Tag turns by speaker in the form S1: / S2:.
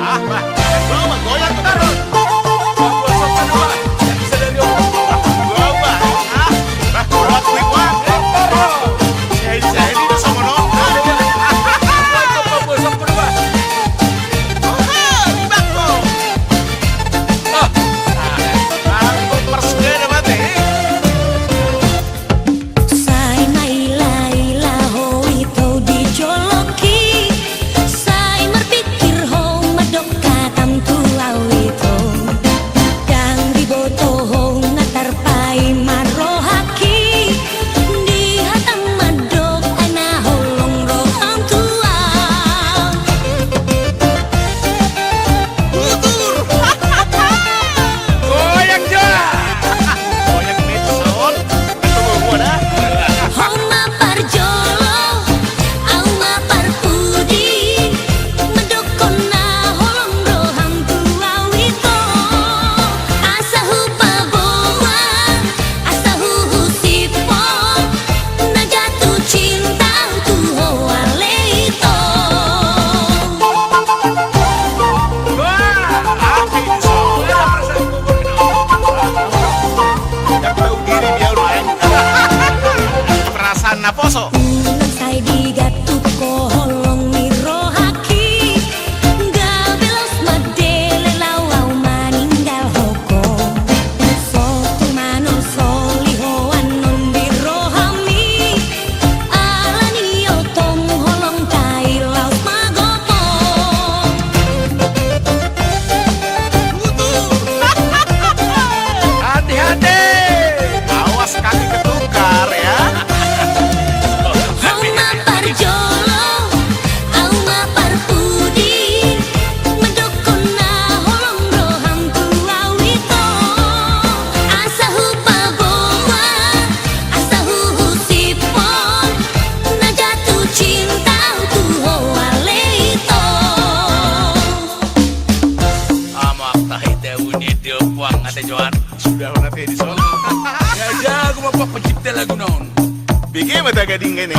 S1: Ah, bah, coba goyang terus. Poso.
S2: Sai di gattu kolong miro haki gabelos madele lawau maninggal hoko sotu mano soliho anon biro hami alani otong holong tai laut magopo
S1: Hati-hati, awas kaki ketukar ya. Sudah nanti di sana.
S3: Ya jago bapak pencipta lagu naon.
S1: Bikin mata gading ini.